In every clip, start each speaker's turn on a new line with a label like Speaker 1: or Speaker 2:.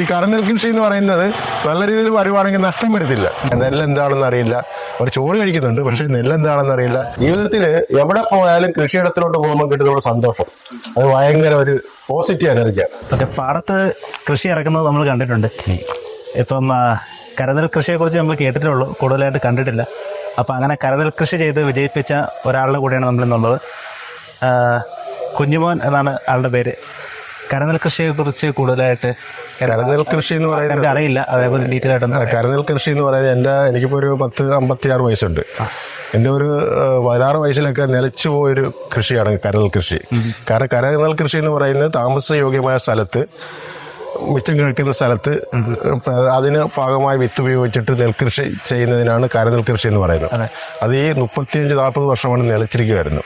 Speaker 1: ഈ കരനെൽ കൃഷി എന്ന് പറയുന്നത് നല്ല രീതിയിൽ വരുവാണെങ്കിൽ നഷ്ടം വരത്തില്ല. നെല്ലെന്താണെന്ന് അറിയില്ല, അവർ ചോറ് കഴിക്കുന്നുണ്ട്, പക്ഷെ നെല്ലെന്താണെന്ന് അറിയില്ല. ജീവിതത്തിൽ എവിടെ പോയാലും കൃഷിയിടത്തിലോട്ട് പോകുമ്പോൾ കിട്ടുന്ന സന്തോഷം അത് ഭയങ്കര ഒരു പോസിറ്റീവ് എനർജിയാണ്.
Speaker 2: പാടത്ത് കൃഷി ഇറക്കുന്നത് നമ്മൾ കണ്ടിട്ടുണ്ട്. ഇപ്പം കരനെൽ കൃഷിയെക്കുറിച്ച് നമ്മൾ കേട്ടിട്ടുള്ളൂ, കൂടുതലായിട്ട് കണ്ടിട്ടില്ല. അപ്പം അങ്ങനെ കരനെൽ കൃഷി ചെയ്ത് വിജയിപ്പിച്ച ഒരാളുടെ കൂടെയാണ് നമ്മളിന്നുള്ളത്. കുഞ്ഞുമോൻ എന്നാണ് ആളുടെ പേര്. കരനെൽ കൃഷിയെക്കുറിച്ച് കൂടുതലായിട്ട്
Speaker 1: കരനെൽ കൃഷി എന്ന് പറയുന്നത്
Speaker 2: അറിയില്ല, അതേപോലെ ഡീറ്റെയിൽ ആയിട്ടൊന്നും.
Speaker 1: കരനെൽ കൃഷി എന്ന് പറയുന്നത് എനിക്കിപ്പോൾ ഒരു 56 വയസ്സുണ്ട്. എൻ്റെ ഒരു 16 വയസ്സിലൊക്കെ നിലച്ചു പോയൊരു കൃഷിയാണ് കരനെൽ കൃഷി. കാരണം കരനെൽ കൃഷി എന്ന് പറയുന്നത് താമസയോഗ്യമായ സ്ഥലത്ത്, മിച്ചം കിഴക്കുന്ന സ്ഥലത്ത് അതിന് ഭാഗമായി വിത്ത് ഉപയോഗിച്ചിട്ട് നെൽകൃഷി ചെയ്യുന്നതിനാണ് കരനെൽ കൃഷി എന്ന് പറയുന്നത്. അത് ഈ 35-40 വർഷമാണ് നിലച്ചിരിക്കുമായിരുന്നു.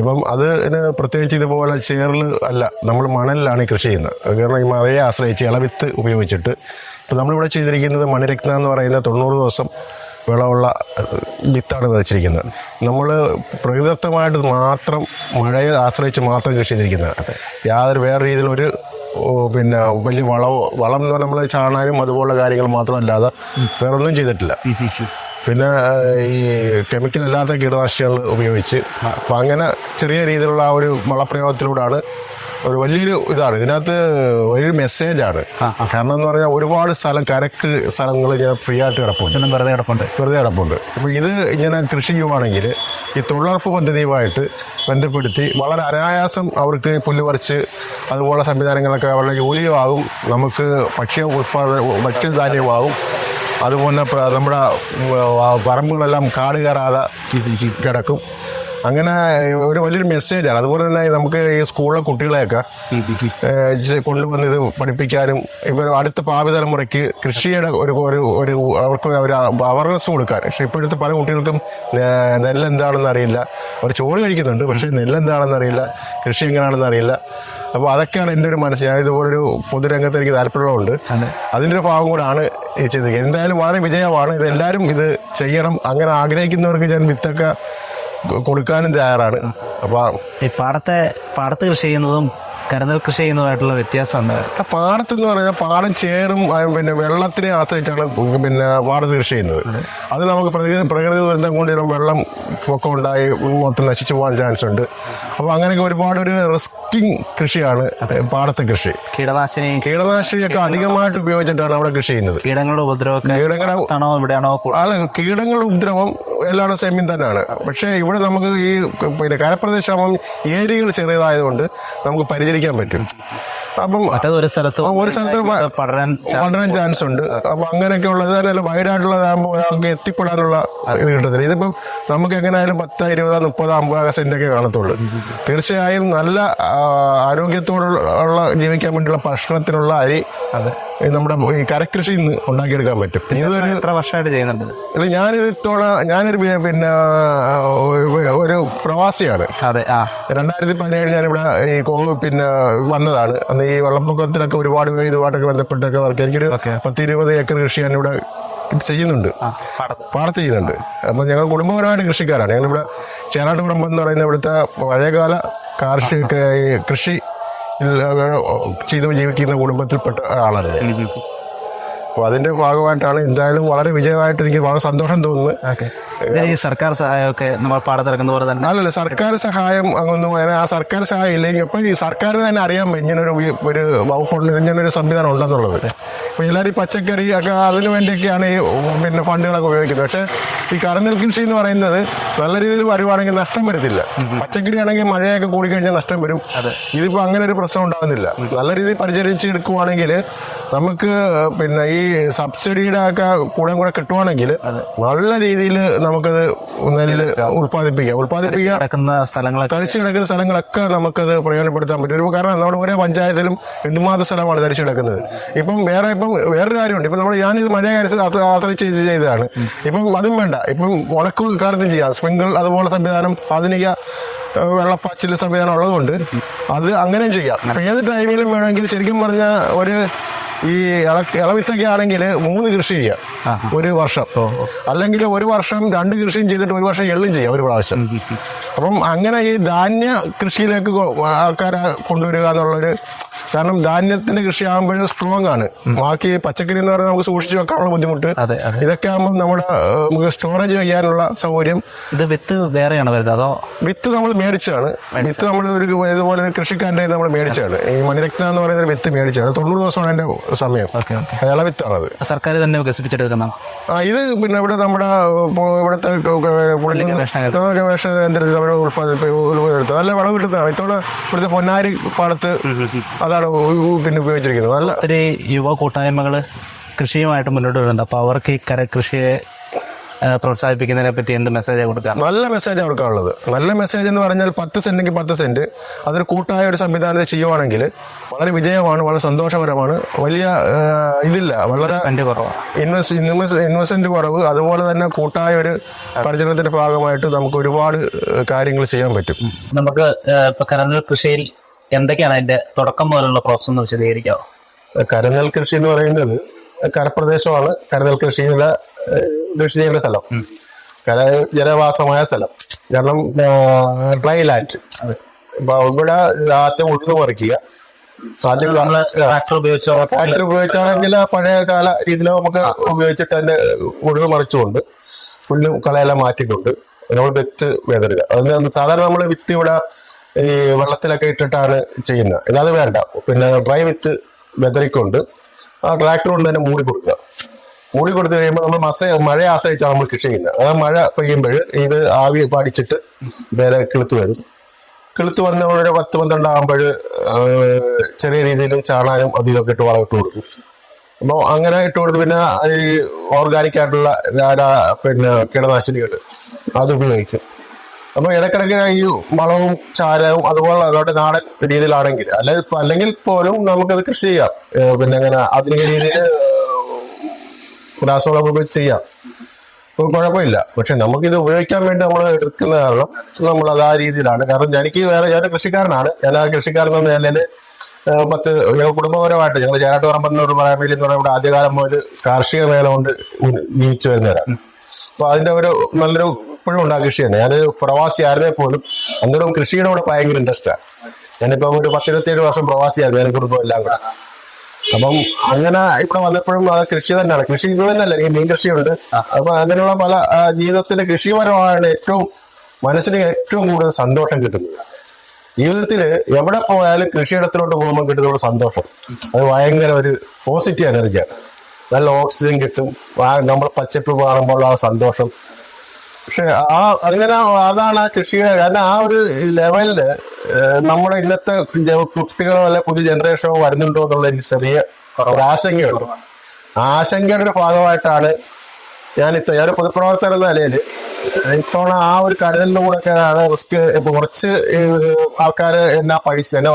Speaker 1: ഇപ്പം അതിന് പ്രത്യേകിച്ച് ഇതുപോലെ ചേറിൽ അല്ല, നമ്മൾ മണലിലാണ് ഈ കൃഷി ചെയ്യുന്നത്. കാരണം ഈ മഴയെ ആശ്രയിച്ച് ഇളവിത്ത് ഉപയോഗിച്ചിട്ട് ഇപ്പം നമ്മളിവിടെ ചെയ്തിരിക്കുന്നത് മണിരത്ന എന്ന് പറയുന്ന 90 ദിവസം വിളവുള്ള വിത്താണ് വിതച്ചിരിക്കുന്നത്. നമ്മൾ പ്രകൃതിദത്തമായിട്ട് മാത്രം മഴയെ ആശ്രയിച്ച് മാത്രം കൃഷി ചെയ്തിരിക്കുന്നതാണ്. യാതൊരു വേറെ രീതിയിലൊരു വലിയ വളം എന്ന് പറഞ്ഞാൽ നമ്മൾ ചാണാനും അതുപോലുള്ള കാര്യങ്ങൾ മാത്രമല്ലാതെ വേറൊന്നും ചെയ്തിട്ടില്ല. പിന്നെ ഈ കെമിക്കൽ അല്ലാത്ത കീടനാശിനികൾ ഉപയോഗിച്ച് അപ്പം അങ്ങനെ ചെറിയ രീതിയിലുള്ള ആ ഒരു വളപ്രയോഗത്തിലൂടെയാണ് ഒരു വലിയൊരു ഇതാണ്. ഇതിനകത്ത് ഒരു മെസ്സേജാണ്. കാരണം എന്ന് പറഞ്ഞാൽ ഒരുപാട് കരക്ക് സ്ഥലങ്ങൾ ഇങ്ങനെ ഫ്രീ ആയിട്ട് വെറുതെ കിടപ്പുണ്ട്. അപ്പോൾ ഇത് ഇങ്ങനെ കൃഷി ചെയ്യുവാണെങ്കിൽ ഈ തൊഴിലുറപ്പ് പദ്ധതിയുമായിട്ട് ബന്ധപ്പെടുത്തി വളരെ അനായാസം അവർക്ക് പുല്ല് പറിച്ച് അതുപോലെ സംവിധാനങ്ങളൊക്കെ അവരുടെ ജോലിയുമാകും, നമുക്ക് ഭക്ഷ്യധാന്യമാകും. അതുപോലെ നമ്മുടെ പറമ്പുകളെല്ലാം കാട് കയറാതെ കിടക്കും. അങ്ങനെ ഒരു വലിയൊരു മെസ്സേജാണ്. അതുപോലെ തന്നെ നമുക്ക് ഈ സ്കൂളിലെ കുട്ടികളെയൊക്കെ കൊണ്ടുവന്ന് ഇത് പഠിപ്പിക്കാനും ഇവർ അടുത്ത ഭാവി തലമുറയ്ക്ക് കൃഷിയുടെ ഒരു അവർക്ക് ഒരു അവയർനെസ് കൊടുക്കാൻ. പക്ഷെ ഇപ്പോഴത്തെ പല കുട്ടികൾക്കും നെല്ലെന്താണെന്ന് അറിയില്ല, അവർ ചോറ് കഴിക്കുന്നുണ്ട്, പക്ഷേ നെല്ലെന്താണെന്ന് അറിയില്ല, കൃഷി എങ്ങനെയാണെന്ന് അറിയില്ല. അപ്പോൾ അതൊക്കെയാണ് എൻ്റെ ഒരു മനസ്സ്. ഞാൻ ഇതുപോലൊരു പൊതുരംഗത്ത് എനിക്ക് താല്പര്യമുള്ളതുകൊണ്ട് അതിൻ്റെ ഒരു ഭാഗം കൂടാണ് ഈ ചെയ്തിരിക്കുന്നത്. എന്തായാലും വളരെ വിജയമാണ്. ഇതെല്ലാവരും ഇത് ചെയ്യണം. അങ്ങനെ ആഗ്രഹിക്കുന്നവർക്ക് ഞാൻ വിത്തൊക്കെ കൊടുക്കാനും തയ്യാറാണ്. അപ്പോൾ
Speaker 2: ഈ പാടത്ത് കൃഷി ചെയ്യുന്നതും കരനെൽ കൃഷി ചെയ്യുന്നതുമായിട്ടുള്ള വ്യത്യാസമുണ്ട്.
Speaker 1: പാടത്തെന്ന് പറഞ്ഞാൽ പാടം ചേറും വെള്ളത്തിനെ ആശ്രയിച്ചാണ് പാടത്ത് കൃഷി ചെയ്യുന്നത്. അത് നമുക്ക് പ്രകൃതി ദുരന്തം കൊണ്ട് വെള്ളം ഒക്കെ ഉണ്ടായി മൊത്തം നശിച്ചു പോകാൻ ചാൻസ് ഉണ്ട്. അപ്പോൾ അങ്ങനെയൊക്കെ ഒരുപാട് ഒരു റിസ്കിങ് കൃഷിയാണ് പാടത്തെ കൃഷി. കീടനാശിനിയൊക്കെ അധികമായിട്ട് ഉപയോഗിച്ചിട്ടാണ് അവിടെ കൃഷി ചെയ്യുന്നത്.
Speaker 2: കീടങ്ങളുടെ
Speaker 1: ഉപദ്രവം എല്ലാവരും സെയിം തന്നെയാണ്. പക്ഷേ ഇവിടെ നമുക്ക് ഈ കരപ്രദേശം ഏരിയകൾ ചെറിയതായതുകൊണ്ട് നമുക്ക് പരിചരിക്കാൻ പറ്റും. അപ്പം
Speaker 2: ഒരു സ്ഥലത്ത്
Speaker 1: പടരാൻ ചാൻസ് ഉണ്ട്. അപ്പം അങ്ങനെയൊക്കെ ഉള്ളത് തന്നെ വൈഡായിട്ടുള്ളതാകുമ്പോൾ നമുക്ക് എത്തിപ്പെടാനുള്ള ഇത് കിട്ടത്തില്ല. ഇതിപ്പം നമുക്ക് എങ്ങനെയായാലും 10, 20, 30, 50 സെന്റൊക്കെ കാണത്തുള്ളൂ. തീർച്ചയായും നല്ല ആരോഗ്യത്തോടുള്ള ജീവിക്കാൻ വേണ്ടിയുള്ള ഭക്ഷണത്തിനുള്ള അരി നമ്മുടെ ഈ കരകൃഷി ഇന്ന് ഉണ്ടാക്കിയെടുക്കാൻ പറ്റും. ഇതൊരു
Speaker 2: എത്ര വർഷമായിട്ട് ചെയ്യുന്നുണ്ട്?
Speaker 1: അല്ല, ഞാനൊരു ഒരു പ്രവാസിയാണ്. 2017 ഞാനിവിടെ ഈ വന്നതാണ്. അന്ന് ഈ വെള്ളപ്പൊക്കത്തിലൊക്കെ ഒരുപാട് പേര് ഇതുമായിട്ടൊക്കെ ബന്ധപ്പെട്ടൊക്കെ വർക്ക്. എനിക്കൊരു 10-20 ഏക്കർ കൃഷി ഞാനിവിടെ ചെയ്യുന്നുണ്ട്, പാടത്ത് ചെയ്യുന്നുണ്ട്. അപ്പം ഞങ്ങൾ കുടുംബപരമായിട്ട് കൃഷിക്കാരാണ്. ഞങ്ങളിവിടെ ചേനാട്ട് കുടുംബം എന്ന് പറയുന്ന ഇവിടുത്തെ പഴയകാല കാർഷിക കൃഷി ചെയ്ത് ജീവിക്കുന്ന കുടുംബത്തിൽപ്പെട്ട ആളാണ്. അപ്പോൾ അതിൻ്റെ ഭാഗമായിട്ടാണ്. എന്തായാലും വളരെ വിജയമായിട്ട് എനിക്ക് വളരെ സന്തോഷം തോന്നുന്നു.
Speaker 2: ഈ സർക്കാർ സഹായമൊക്കെ നമ്മൾ പാടത്തിറക്കുന്ന പോലെ തന്നെ
Speaker 1: അല്ലല്ല, സർക്കാർ സഹായം അങ്ങൊന്നും ആ സർക്കാർ സഹായം ഇല്ലെങ്കിൽ ഇപ്പം ഈ സർക്കാർ തന്നെ അറിയാൻ ഇങ്ങനൊരു വകുപ്പുണ്ട്, ഇങ്ങനൊരു സംവിധാനം ഉണ്ടെന്നുള്ളത്. ഇപ്പോൾ എല്ലാവരും പച്ചക്കറി ഒക്കെ അതിന് വേണ്ടിയൊക്കെയാണ് ഈ ഫണ്ടുകളൊക്കെ ഉപയോഗിക്കുന്നത്. പക്ഷേ ഈ കരനെൽ കൃഷി എന്ന് പറയുന്നത് നല്ല രീതിയിൽ വരുവാണെങ്കിൽ നഷ്ടം വരത്തില്ല. പച്ചക്കറി ആണെങ്കിൽ മഴയൊക്കെ കൂടിക്കഴിഞ്ഞാൽ നഷ്ടം വരും. ഇതിപ്പോൾ അങ്ങനെ ഒരു പ്രശ്നം ഉണ്ടാകുന്നില്ല. നല്ല രീതിയിൽ പരിചരിച്ചെടുക്കുവാണെങ്കിൽ നമുക്ക് ഈ സബ്സിഡിയുടെ ഒക്കെ കൂടെ കിട്ടുവാണെങ്കിൽ നല്ല രീതിയിൽ നമുക്കത് നെല്ല് ഉൽപ്പാദിപ്പിക്കാം. തരിച്ചു കിടക്കുന്ന സ്ഥലങ്ങളൊക്കെ നമുക്കത് പ്രയോജനപ്പെടുത്താൻ പറ്റും. കാരണം നമ്മുടെ ഓരോ പഞ്ചായത്തിലും എന്തുമാത്രം സ്ഥലമാണ് തരിച്ചു കിടക്കുന്നത്. വേറൊരു കാര്യമുണ്ട്. ഇപ്പം ഞാനിത് മഴ കാര്യത്തിൽ ആശ്രയിച്ച് ചെയ്തതാണ്. ഇപ്പം അതും വേണ്ട. ഇപ്പം ഉണക്ക് കാലത്തും ചെയ്യാം. സ്പ്രിങ്കിൾ അതുപോലെ സംവിധാനം, ആധുനിക വെള്ളപ്പാച്ചിൽ സംവിധാനം ഉള്ളതുകൊണ്ട് അത് അങ്ങനെയും ചെയ്യാം. അപ്പം ഏത് ടൈമിലും വേണമെങ്കിൽ ശരിക്കും പറഞ്ഞാൽ ഈ ഇളവിത്തൊക്കെ ആണെങ്കിൽ 3 കൃഷി ചെയ്യാം ഒരു വർഷം. അല്ലെങ്കിൽ ഒരു വർഷം 2 കൃഷിയും ചെയ്തിട്ട് ഒരു വർഷം എള്ളും ചെയ്യാം ഒരു പ്രാവശ്യം. അപ്പം അങ്ങനെ ഈ ധാന്യ കൃഷിയിലേക്ക് ആൾക്കാരെ കൊണ്ടുവരിക എന്നുള്ളൊരു കാരണം ധാന്യത്തിന്റെ കൃഷി ആകുമ്പോഴും സ്ട്രോങ് ആണ്. ബാക്കി പച്ചക്കറി എന്ന് പറഞ്ഞാൽ നമുക്ക് സൂക്ഷിച്ചു വെക്കാനുള്ള ബുദ്ധിമുട്ട്, ഇതൊക്കെ ആകുമ്പോൾ നമ്മുടെ നമുക്ക് സ്റ്റോറേജ് ചെയ്യാനുള്ള സൗകര്യം.
Speaker 2: ഇത് വിത്ത് വേറെയാണ് വരുന്നത് അതോ?
Speaker 1: വിത്ത് നമ്മൾ മേടിച്ചാണ്. വിത്ത് നമ്മൾ ഇതുപോലെ ഒരു കൃഷിക്കാരൻ്റെ നമ്മൾ മേടിച്ചാണ്. ഈ മണിരത്ന എന്ന് പറയുന്ന ഒരു വിത്ത് മേടിച്ചാണ്. 90 ദിവസമാണ് അതിന്റെ സമയം. അയാളെ വിത്താണത്.
Speaker 2: സർക്കാർ തന്നെ വികസിപ്പിച്ചെടുക്കുന്ന
Speaker 1: ഇത് പിന്നെ ഇവിടെ നമ്മുടെ ഇവിടുത്തെ ഗവേഷണ കേന്ദ്രത്തിൽ ഉൽപ്പാദിപ്പിച്ചെടുത്തത് നല്ല വളം കിട്ടുന്നതാണ്. ഇത്തോടെ ഇവിടുത്തെ പൊന്നാരി പാടത്ത് അതാണ് പിന്നെ ഉപയോഗിച്ചിരിക്കുന്നത്. നല്ല
Speaker 2: ഒത്തിരി യുവ കൂട്ടായ്മകൾ കൃഷിയുമായിട്ട് മുന്നോട്ട് വരുന്നുണ്ട്. അപ്പോൾ അവർക്ക് ഈ കൃഷിയെ പ്രോത്സാഹിപ്പിക്കുന്നതിനെ പറ്റി എന്ത് മെസ്സേജ് കൊടുക്കാം?
Speaker 1: നല്ല മെസ്സേജ് അവർക്കാണുള്ളത്. നല്ല മെസ്സേജ് എന്ന് പറഞ്ഞാൽ 10 സെന്റെങ്കിൽ 10 സെന്റ് അതൊരു കൂട്ടായ ഒരു സംവിധാനത്തെ ചെയ്യുവാണെങ്കിൽ വളരെ വിജയമാണ്, വളരെ സന്തോഷകരമാണ്. വലിയ ഇതില്ല, വളരെ ഇൻവെസ്റ്റ്മെന്റ് കുറവ്. അതുപോലെ തന്നെ കൂട്ടായ ഒരു പരിചരണത്തിന്റെ ഭാഗമായിട്ട് നമുക്ക് ഒരുപാട് കാര്യങ്ങൾ ചെയ്യാൻ പറ്റും.
Speaker 2: നമുക്ക് ഇപ്പൊ കരനെൽ കൃഷിയിൽ എന്തൊക്കെയാണ് അതിന്റെ തുടക്കം മുതലുള്ള പ്രോസസ് എന്ന് വിശദീകരിക്കാമോ?
Speaker 1: കരനെൽ കൃഷി എന്ന് പറയുന്നത് കരപ്രദേശമാണ്. കരനെൽ കൃഷി ചെയ്യേണ്ട സ്ഥലം, ജനവാസമായ സ്ഥലം. കാരണം ഡ്രൈ ലാൻഡ്. അപ്പൊ ഇവിടെ ആദ്യം ഉഴുതു മറിക്കുക. ആദ്യം ട്രാക്ടർ ഉപയോഗിച്ചാണെങ്കിൽ പഴയ കാല രീതിയിൽ നമുക്ക് ഉപയോഗിച്ചിട്ട് അതിന്റെ ഉഴുതു മറിച്ചുകൊണ്ട് പുല്ലും കളയെല്ലാം മാറ്റിക്കൊണ്ട് നമ്മൾ വിത്ത് വിതറുക. അത് സാധാരണ നമ്മൾ വിത്ത് ഇവിടെ ഈ വെള്ളത്തിലൊക്കെ ഇട്ടിട്ടാണ് ചെയ്യുന്നത്. ഇതത് വേണ്ട. പിന്നെ ഡ്രൈ വിത്ത് വിതറിക്കൊണ്ട് ആ ട്രാക്ടർ കൊണ്ട് തന്നെ മൂടി കൊടുക്കുക. മൂടി കൊടുത്തു കഴിയുമ്പോൾ നമ്മൾ മഴയെ ആശ്രയിച്ചാണ് നമ്മൾ കൃഷി ചെയ്യുന്നത്. ആ മഴ പെയ്യുമ്പോൾ ഇത് ആവി പാടിച്ചിട്ട് വേറെ കിളുത്ത് വരും. കിളുത്ത് വന്ന ഒരു 10-12 ആകുമ്പോൾ ചെറിയ രീതിയിൽ ചാണാനും അതിലൊക്കെ ഇട്ട് വളം ഇട്ട് കൊടുക്കും. അപ്പോൾ അങ്ങനെ ഇട്ട് കൊടുത്ത് പിന്നെ ഈ ഓർഗാനിക് ആയിട്ടുള്ള പിന്നെ കീടനാശിനികൾ അത് ഉപയോഗിക്കും. അപ്പോൾ ഇടയ്ക്കിടയ്ക്ക് ഈ വളവും ചാരവും അതുപോലെ അതോടെ നാടൻ രീതിയിലാണെങ്കിൽ അല്ലെങ്കിൽ പോലും നമുക്കത് കൃഷി ചെയ്യാം. പിന്നെ അങ്ങനെ ആധുനിക രീതിയിൽ രാസവളം ഉപയോഗിച്ച് ചെയ്യാം, കുഴപ്പമില്ല. പക്ഷെ നമുക്കിത് ഉപയോഗിക്കാൻ വേണ്ടി നമ്മൾ എടുക്കുന്ന കാരണം നമ്മളത് ആ രീതിയിലാണ്. കാരണം ഞാൻ കൃഷിക്കാരനാണ്. ഞാൻ ആ കൃഷിക്കാരൻ എന്ന നിലയിൽ 10 കുടുംബപരമായിട്ട് ഞങ്ങൾ ചേരാട്ടുപറമ്പെന്നൊരു പറയാമേലി എന്ന് പറയുമ്പോൾ ആദ്യകാലം മുതൽ കാർഷിക മേഖല കൊണ്ട് ജീവിച്ചു വരുന്നവരാണ്. അപ്പൊ അതിന്റെ ഒരു നല്ലൊരു ഇപ്പോഴും ഉണ്ടാകും കൃഷി തന്നെ. ഞാൻ പ്രവാസിയായിരുന്നേ പോലും അന്നേരം കൃഷിയുടെ കൂടെ ഭയങ്കര ഇൻട്രസ്റ്റാണ്. ഞാനിപ്പം ഒരു 10-27 വർഷം പ്രവാസിയായിരുന്നു, ഞാൻ കുടുംബം എല്ലാം കൂടെ. അപ്പം അങ്ങനെ ഇവിടെ വന്നപ്പോഴും അത് കൃഷി തന്നെയാണ്. കൃഷി ഇത് തന്നെയല്ല, എനിക്ക് മീൻ കൃഷിയുണ്ട്. അപ്പൊ അങ്ങനെയുള്ള പല ജീവിതത്തിന്റെ കൃഷിപരമാണ് മനസ്സിന് ഏറ്റവും കൂടുതൽ സന്തോഷം കിട്ടുന്നത്. ജീവിതത്തിൽ എവിടെ പോയാലും കൃഷിയിടത്തിലോട്ട് പോകുമ്പോൾ കിട്ടുന്ന സന്തോഷം അത് ഭയങ്കര ഒരു പോസിറ്റീവ് എനർജിയാണ്. നല്ല ഓക്സിജൻ കിട്ടും, നമ്മൾ പച്ചപ്പ് കാണുമ്പോൾ ആ സന്തോഷം. പക്ഷെ അതാണ് ആ കൃഷിയുടെ. കാരണം ആ ഒരു ലെവലില് നമ്മുടെ ഇന്നത്തെ കുട്ടികളോ അല്ലെ പുതിയ ജനറേഷനോ വരുന്നുണ്ടോ എന്നുള്ള എനിക്ക് ചെറിയ ഒരു ആശങ്കയുണ്ട്. ആശങ്കയുടെ ഒരു ഭാഗമായിട്ടാണ് ഞാനൊരു പൊതുപ്രവർത്തകൻ എന്ന നിലയിൽ ഇത്തവണ ആ ഒരു കരുതലിലൂടെയൊക്കെയാണ് റിസ്ക്. ഇപ്പൊ കുറച്ച് ആൾക്കാർ എന്നെ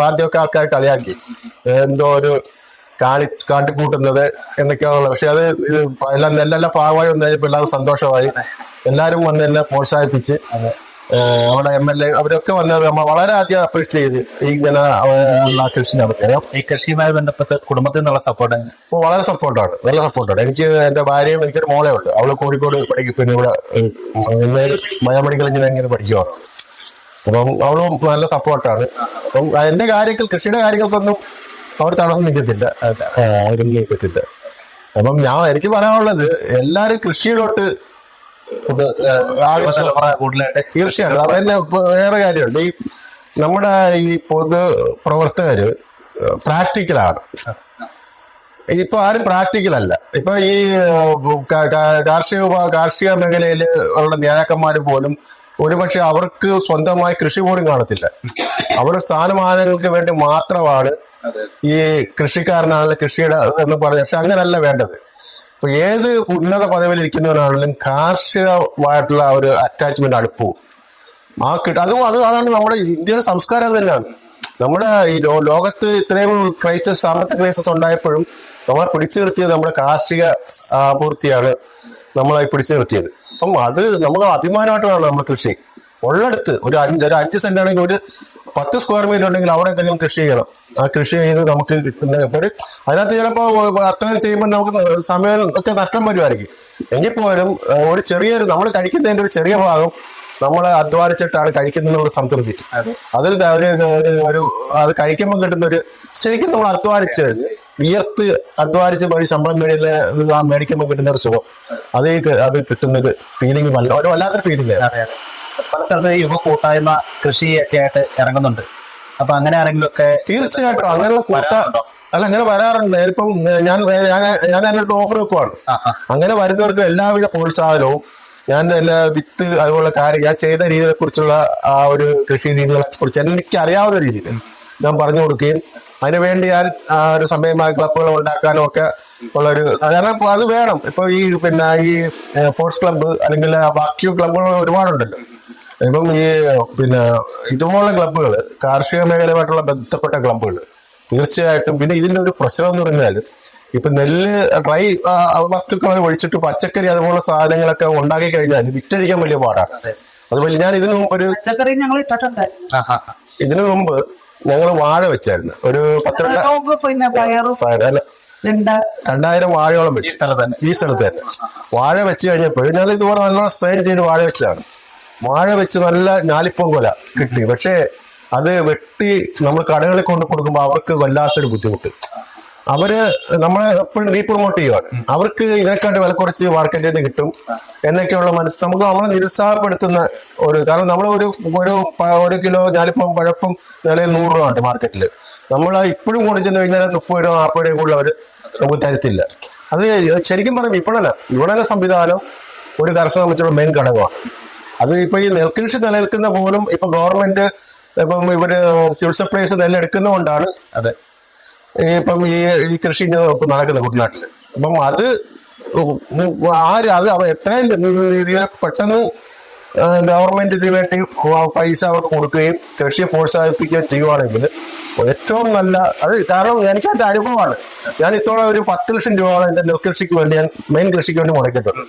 Speaker 1: ആദ്യമൊക്കെ ആൾക്കാർ കളിയാക്കി എന്തോ ഒരു കാട്ടിക്കൂട്ടുന്നത് എന്നൊക്കെയാണുള്ളത്. പക്ഷെ അത് എല്ലാം ഭാഗമായി വന്നു കഴിഞ്ഞപ്പോൾ എല്ലാവരും സന്തോഷമായി. എല്ലാവരും വന്ന് എന്നെ പ്രോത്സാഹിപ്പിച്ച് അവിടെ MLA അവരൊക്കെ വന്ന് വളരെ അധികം അപ്രീഷിയേറ്റ് ചെയ്ത് ഇങ്ങനെ കൃഷി നടത്തിയത്.
Speaker 2: ഈ കൃഷിയുമായി ബന്ധപ്പെട്ട് കുടുംബത്തിൽ നിന്നുള്ള സപ്പോർട്ട്
Speaker 1: ഇപ്പോൾ വളരെ സപ്പോർട്ടാണ്, നല്ല സപ്പോർട്ടാണ്. എനിക്ക് എന്റെ ഭാര്യയും എനിക്കൊരു മോളെ ഉണ്ട്. അവള് കോഴിക്കോട് പഠിക്കും, പിന്നെ ഇവിടെ ബയോമെഡിക്കൽ എഞ്ചിനീയറിംഗ് പഠിക്കുവാണ്. അപ്പം അവളും നല്ല സപ്പോർട്ടാണ്. അപ്പം എന്റെ കൃഷിയുടെ കാര്യങ്ങൾക്കൊന്നും അവർ തടസ്സം നിൽക്കത്തില്ല. അപ്പം എനിക്ക് പറയാനുള്ളത് എല്ലാരും കൃഷിയിലോട്ട് തീർച്ചയായിട്ടും. അതന്നെ വേറെ കാര്യമുണ്ട്. നമ്മുടെ ഈ പൊതു പ്രവർത്തകര് പ്രാക്ടിക്കലാണ്. ഇപ്പൊ ആരും പ്രാക്ടിക്കൽ അല്ല. ഇപ്പൊ ഈ കാർഷിക മേഖലയിൽ ഉള്ള നേതാക്കന്മാർ പോലും ഒരുപക്ഷെ അവർക്ക് സ്വന്തമായി കൃഷി പോലും കാണത്തില്ല. അവർ സ്ഥാനമാനങ്ങൾക്ക് വേണ്ടി മാത്രമാണ് ഈ കൃഷിക്കാരനാണല്ലോ കൃഷിയുടെ എന്ന് പറഞ്ഞത്. പക്ഷെ അങ്ങനല്ല വേണ്ടത്. ഇപ്പൊ ഏത് ഉന്നത പദവിയിൽ ഇരിക്കുന്നവരാണെങ്കിലും കാർഷികമായിട്ടുള്ള ഒരു അറ്റാച്ച്മെന്റ് അടുപ്പവും അതാണ് നമ്മുടെ ഇന്ത്യയുടെ സംസ്കാരം. അത് തന്നെയാണ് നമ്മുടെ ഈ ലോകത്ത് ഇത്രയും സാമ്പത്തിക ക്രൈസിസ് ഉണ്ടായപ്പോഴും നമ്മളെ പിടിച്ചു നിർത്തിയത് നമ്മുടെ കാർഷിക പൂർത്തിയാണ് നമ്മളെ പിടിച്ചു നിർത്തിയത്. അപ്പം അത് നമ്മൾ അഭിമാനമായിട്ടാണ് നമ്മുടെ കൃഷി. ഉള്ളടുത്ത് ഒരു 5 സെന്റ് ആണെങ്കിൽ ഒരു 10 സ്ക്വയർ മീറ്റർ ഉണ്ടെങ്കിൽ അവിടെ എന്തെങ്കിലും കൃഷി ചെയ്യണം. ആ കൃഷി ചെയ്ത് നമുക്ക് കിട്ടുന്ന അതിനകത്ത് ചിലപ്പോൾ അത്രയും ചെയ്യുമ്പോൾ നമുക്ക് സമയം ഒക്കെ നഷ്ടം വരുമായിരിക്കും. എങ്കിൽ പോലും ഒരു നമ്മൾ കഴിക്കുന്നതിന്റെ ഒരു ചെറിയ ഭാഗം നമ്മളെ അധ്വാനിച്ചിട്ടാണ് കഴിക്കുന്ന സംതൃപ്തി. അതിൽ അത് കഴിക്കുമ്പോൾ കിട്ടുന്ന ഒരു ശരിക്കും നമ്മൾ അധ്വാനിച്ച് വിയർത്ത് അധ്വാനിച്ച് വഴി ശമ്പളം മേടിക്കുമ്പോൾ കിട്ടുന്ന ഒരു സുഖം, അത് കിട്ടുന്നൊരു ഫീലിംഗ് ഒരു വല്ലാത്തൊരു ഫീലിംഗ്.
Speaker 2: പല സ്ഥലത്ത് യുവ കൂട്ടായ്മ കൃഷിയൊക്കെ ആയിട്ട് ഇറങ്ങുന്നുണ്ട്. അപ്പൊ അങ്ങനെ ആരെങ്കിലും ഒക്കെ?
Speaker 1: തീർച്ചയായിട്ടും അങ്ങനെയുള്ള അങ്ങനെ വരാറുണ്ട്. ഇപ്പം ഞാൻ അതിനൊരു ഓഫർ വെക്കുവാണ്. അങ്ങനെ വരുന്നവർക്ക് എല്ലാവിധ പ്രോത്സാഹനവും ഞാൻ എല്ലാ വിത്ത് അതുപോലെ കാര്യം ഞാൻ ചെയ്ത രീതികളെ കുറിച്ചുള്ള ആ ഒരു കൃഷി രീതികളെ കുറിച്ച് എനിക്ക് അറിയാവുന്ന രീതിയിൽ ഞാൻ പറഞ്ഞു കൊടുക്കുകയും അതിനുവേണ്ടി ഞാൻ ഒരു സമയമായി ക്ലബുകൾ ഉണ്ടാക്കാനും ഒക്കെ ഉള്ളൊരു അത് വേണം. ഇപ്പൊ ഈ സ്പോർട്സ് ക്ലബ്ബ് അല്ലെങ്കിൽ ബാക്കി ക്ലബ്ബുകൾ ഒരുപാടുണ്ടല്ലോ. ഇപ്പം ഇതുപോലുള്ള ക്ലബ്ബുകൾ കാർഷിക മേഖലയുമായിട്ടുള്ള ബന്ധപ്പെട്ട ക്ലബ്ബുകൾ തീർച്ചയായിട്ടും. പിന്നെ ഇതിന്റെ ഒരു പ്രശ്നം എന്ന് പറഞ്ഞാൽ ഇപ്പൊ നെല്ല് ഡ്രൈ വസ്തുക്കൾ ഒഴിച്ചിട്ട് പച്ചക്കറി അതുപോലുള്ള സാധനങ്ങളൊക്കെ ഉണ്ടാക്കി കഴിഞ്ഞാൽ വിറ്റഴിക്കാൻ വലിയ പാടാണ്. അതുപോലെ ഞാൻ ഇതിനു മുമ്പ് ഞങ്ങൾ വാഴ വെച്ചായിരുന്നു. ഒരു 2000 വാഴയോളം വെച്ചു ഈ സ്ഥലത്ത് തന്നെ. വാഴ വെച്ച് കഴിഞ്ഞപ്പോൾ ഞാൻ ഇതുപോലെ നല്ലോണം സ്പ്രേ ചെയ്ത് വാഴ വെച്ചതാണ്. വാഴ വെച്ച് നല്ല ഞാലിപ്പം കൊല കിട്ടി. പക്ഷേ അത് വെട്ടി നമ്മൾ കടകളിൽ കൊണ്ട് കൊടുക്കുമ്പോൾ അവർക്ക് വല്ലാത്തൊരു ബുദ്ധിമുട്ട്. അവര് നമ്മളെ എപ്പോഴും റീപ്രൊമോട്ട് ചെയ്യുവാണ്. അവർക്ക് ഇതിനെക്കാട്ട് വില കുറച്ച് മാർക്കറ്റിൽ നിന്ന് കിട്ടും എന്നൊക്കെയുള്ള നമുക്ക് നമ്മളെ നിരുത്സാഹപ്പെടുത്തുന്ന കാരണം നമ്മൾ ഒരു കിലോ ഞാലിപ്പം പഴപ്പം നിലയിൽ 100 രൂപ ഉണ്ട് മാർക്കറ്റിൽ. നമ്മൾ ഇപ്പോഴും കൊണ്ടു ചെന്ന് കഴിഞ്ഞാൽ 30 രൂപ 40 രൂപ കൂടുതൽ അവർ നമുക്ക് തരത്തില്ല. അത് ശരിക്കും പറഞ്ഞാൽ വിപണന സംവിധാനം ഒരു കർഷകനെ സംബന്ധിച്ചുള്ള മെയിൻ ഘടകമാണ്. അത് ഇപ്പൊ ഈ നെൽകൃഷി നിലനിൽക്കുന്ന പോലും ഇപ്പൊ ഗവൺമെന്റ് ഇവര് സിവിൽ സപ്ലൈസ് നെല്ലെടുക്കുന്നതുകൊണ്ടാണ് ഇപ്പം ഈ കൃഷി നടക്കുന്നത് കുട്ടനാട്ടില്. അപ്പം അത് എത്രയും രീതിയിൽ പെട്ടെന്ന് ഗവൺമെന്റ് ഇതിനു വേണ്ടി പൈസ അവർക്ക് കൊടുക്കുകയും കൃഷിയെ പ്രോത്സാഹിപ്പിക്കുകയും ചെയ്യുവാണെങ്കിൽ ഏറ്റവും നല്ല കാരണം എനിക്ക് അതിന്റെ അനുഭവമാണ്. ഞാൻ ഇത്തോടെ ഒരു 10 ലക്ഷം രൂപയാണ് എന്റെ നെൽകൃഷിക്ക് വേണ്ടി ഞാൻ മെയിൻ കൃഷിക്ക് വേണ്ടി മുടക്കിയിട്ടുണ്ട്.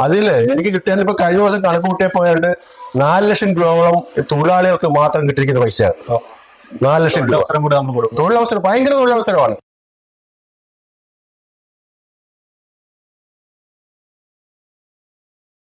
Speaker 1: അതില് എനിക്ക് കിട്ടിയാൽ കഴിഞ്ഞ ദിവസം കണക്ക് കൂട്ടിയെ പോയാണ്ട് 4 ലക്ഷം രൂപയോളം തൊഴിലാളികൾക്ക് മാത്രം കിട്ടിയിരിക്കുന്ന പൈസയാണ്. 4 ലക്ഷം രൂപ തൊഴിലവസരം, ഭയങ്കര തൊഴിലവസരമാണ്.